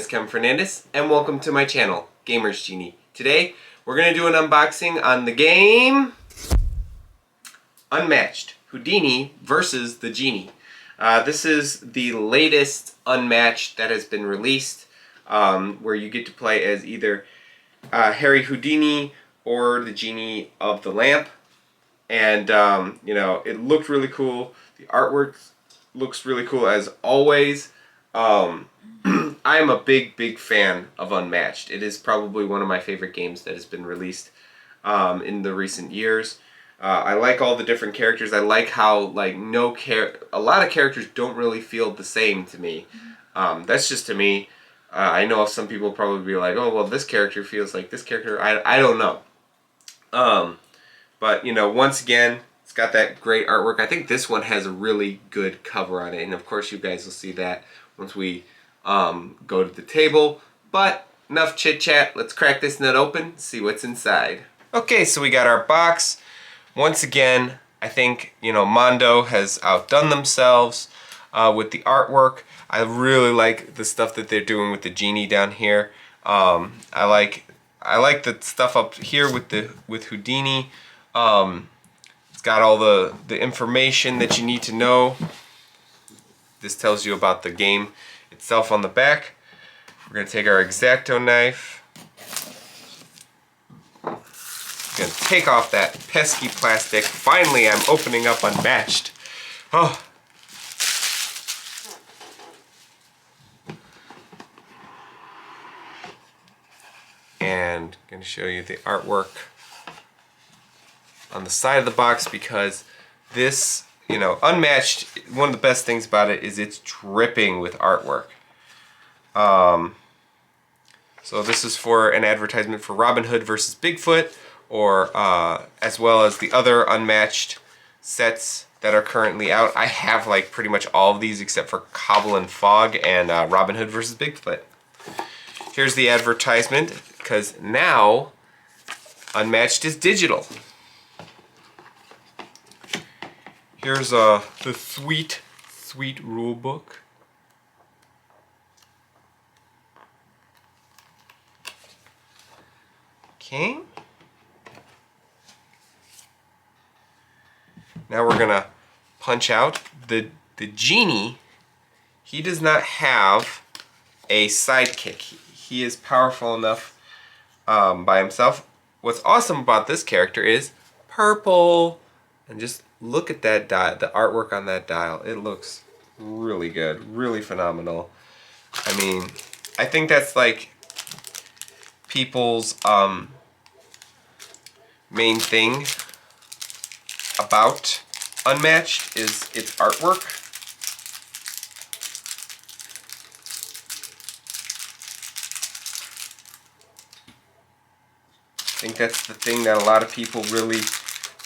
is Kevin Fernandez, and welcome to my channel, Genie. Today, we're going to do an unboxing on the game Unmatched Houdini versus the Genie. This is the latest Unmatched that has been released, where you get to play as either Harry Houdini or the Genie of the Lamp. And, you know, it looked really cool. The artwork looks really cool as always. I am a big fan of Unmatched. It is probably one of my favorite games that has been released in the recent years. I like all the different characters. I like how a lot of characters don't really feel the same to me. That's just to me. I know some people probably be like, oh well, this character feels like this character. I don't know. But you know, once again, it's got that great artwork. I think this one has a really good cover on it, and of course you guys will see that once we go to the table. But enough chit chat. Let's crack this nut open, see what's inside. Okay, so we got our box. Once again, I think, you know, Mondo has outdone themselves with the artwork. I really like the stuff that they're doing with the Genie down here. I like the stuff up here with Houdini. It's got all the information that you need to know. This tells you about the game itself on the back. We're going to take our X-Acto knife. We're going to take off that pesky plastic. Finally, I'm opening up Unmatched. Oh. And I'm going to show you the artwork on the side of the box, because this, you know, Unmatched, one of the best things about it is it's dripping with artwork. So this is for an advertisement for Robin Hood versus Bigfoot, or as well as the other Unmatched sets that are currently out. I have like pretty much all of these except for Cobble and Fog and Robin Hood versus Bigfoot. Here's the advertisement, because now Unmatched is digital. Here's the sweet rule book. Okay. Now we're gonna punch out the Genie. He does not have a sidekick. He is powerful enough by himself. What's awesome about this character is purple. And just look at that dial, the artwork on that dial. It looks really good, really phenomenal. I mean, I think that's like people's main thing about Unmatched is its artwork. I think that's the thing that a lot of people really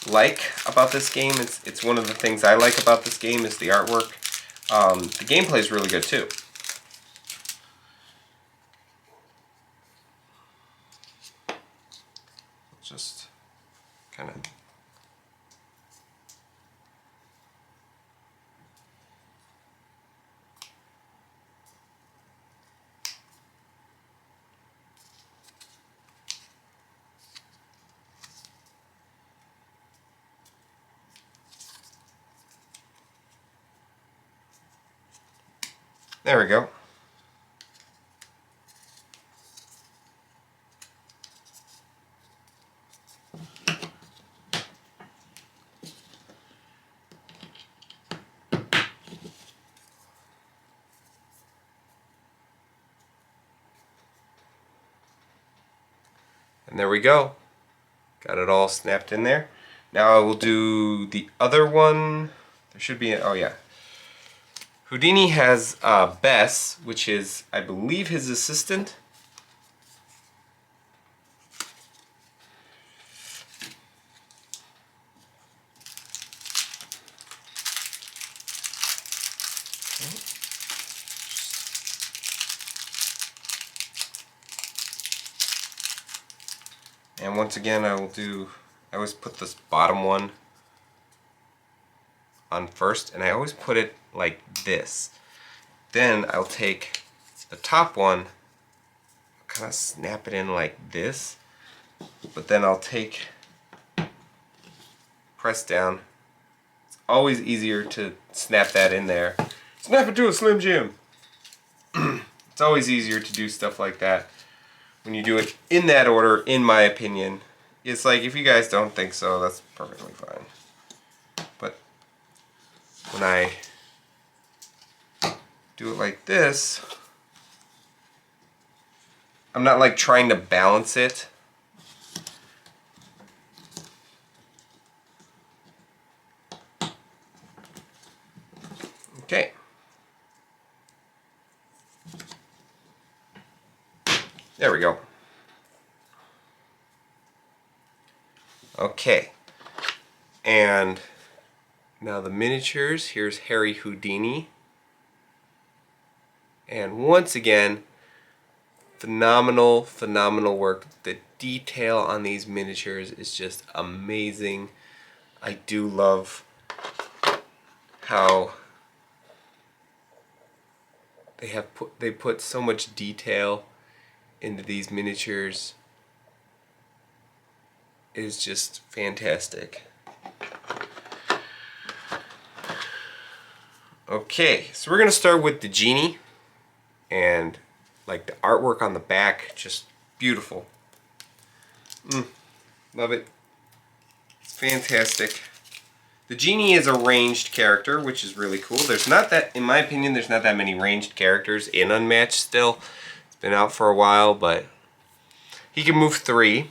like about this game. It's one of the things I like about this game is the artwork. The gameplay is really good too. Just kind of there we go. And there we go. Got it all snapped in there. Now I will do the other one. There should be, oh yeah. Houdini has Bess, which is, I believe, his assistant. And once again, I always put this bottom one on first, and I always put it like this. Then I'll take the top one kind of snap it in like this, but then I'll press down. It's always easier to snap that in there. Snap it to a Slim Jim. It's always easier to do stuff like that when you do it in that order, in my opinion. It's like, if you guys don't think so, that's perfectly fine. But when I do it like this, I'm not like trying to balance it. Okay. There we go. Okay. And now the miniatures. Here's Harry Houdini. And once again, phenomenal, phenomenal work. The detail on these miniatures is just amazing. I do love how they put so much detail into these miniatures. It is just fantastic. Okay, so we're gonna start with the Genie, and like the artwork on the back, just beautiful. Love it. It's fantastic. The Genie is a ranged character, which is really cool. There's not that, in my opinion, there's not that many ranged characters in Unmatched still. It's been out for a while, but he can move 3.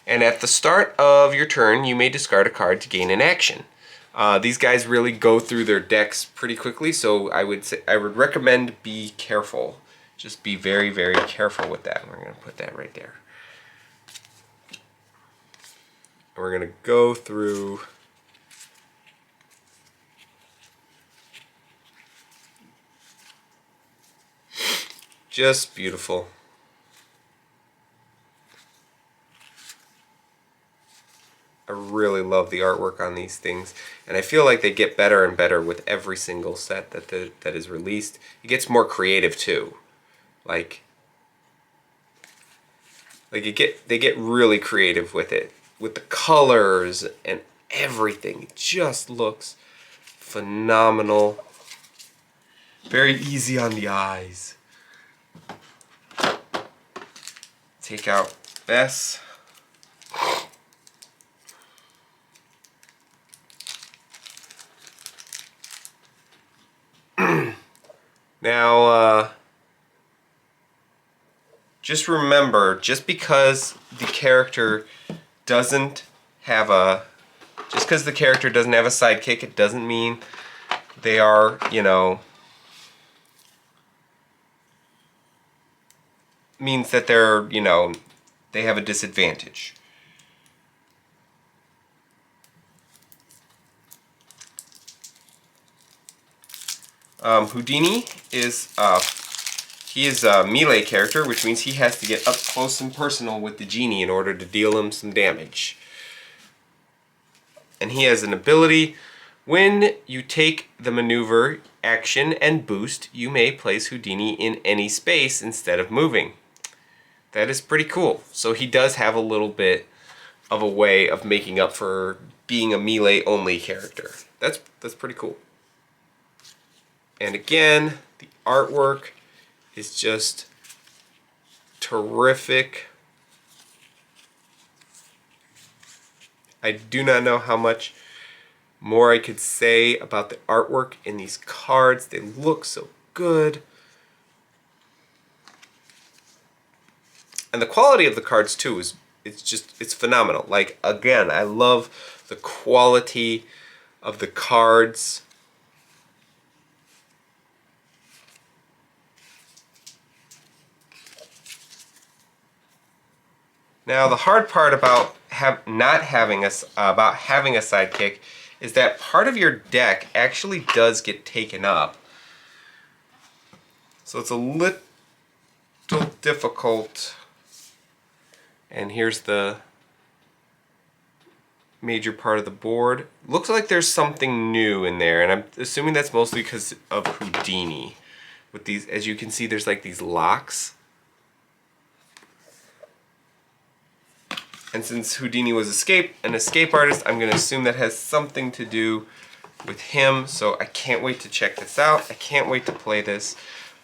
And at the start of your turn, you may discard a card to gain an action. These guys really go through their decks pretty quickly, so I would recommend be careful. Just be very, very careful with that. We're going to put that right there. And we're going to go through just beautiful. I really love the artwork on these things, and I feel like they get better and better with every single set that is released. It gets more creative too. Like they get really creative with it, with the colors and everything. It just looks phenomenal. Very easy on the eyes. Take out Bess. Now, just remember, just because the character doesn't have a sidekick, it doesn't mean they are, means that they're, they have a disadvantage. Houdini is he is a melee character, which means he has to get up close and personal with the Genie in order to deal him some damage. And he has an ability: when you take the maneuver action and boost, you may place Houdini in any space instead of moving. That is pretty cool. So he does have a little bit of a way of making up for being a melee only character. That's pretty cool. And again, the artwork is just terrific. I do not know how much more I could say about the artwork in these cards. They look so good. And the quality of the cards too it's phenomenal. Like, again, I love the quality of the cards. Now, the hard part about having a sidekick is that part of your deck actually does get taken up. So it's a little difficult. And here's the major part of the board. Looks like there's something new in there, and I'm assuming that's mostly because of Houdini. With these, as you can see, there's like these locks. And since Houdini was an escape artist, I'm going to assume that has something to do with him. So I can't wait to check this out. I can't wait to play this.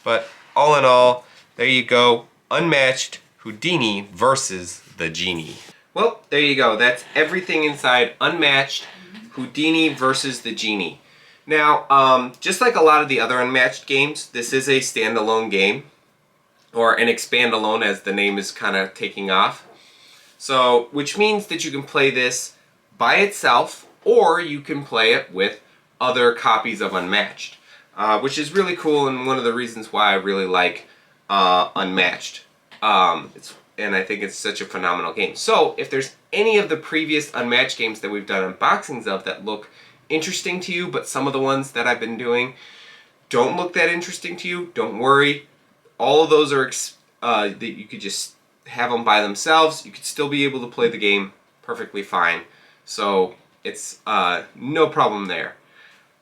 But all in all, there you go. Unmatched Houdini versus the Genie. Well, there you go. That's everything inside Unmatched Houdini versus the Genie. Now, just like a lot of the other Unmatched games, this is a standalone game, or an expand alone as the name is kind of taking off. So, which means that you can play this by itself, or you can play it with other copies of Unmatched, which is really cool and one of the reasons why I really like Unmatched. And I think it's such a phenomenal game. So, if there's any of the previous Unmatched games that we've done unboxings of that look interesting to you, but some of the ones that I've been doing don't look that interesting to you, don't worry. All of those are that you could just have them by themselves. You could still be able to play the game perfectly fine. So it's no problem there.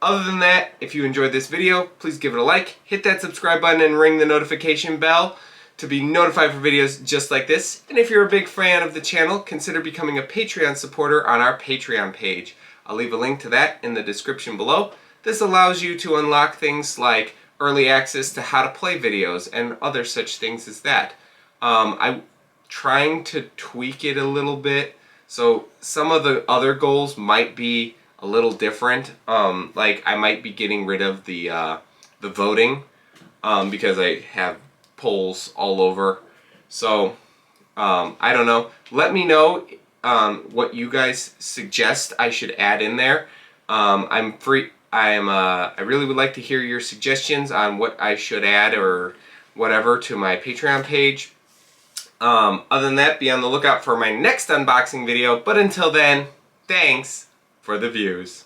Other than that, if you enjoyed this video, please give it a like, hit that subscribe button, and ring the notification bell to be notified for videos just like this. And if you're a big fan of the channel, consider becoming a Patreon supporter on our Patreon page. I'll leave a link to that in the description below. This allows you to unlock things like early access to how to play videos and other such things as that. I'm trying to tweak it a little bit, so some of the other goals might be a little different. Like I might be getting rid of the voting because I have polls all over. So I don't know. Let me know what you guys suggest I should add in there. I'm free. I really would like to hear your suggestions on what I should add or whatever to my Patreon page. Other than that, be on the lookout for my next unboxing video. But until then, thanks for the views.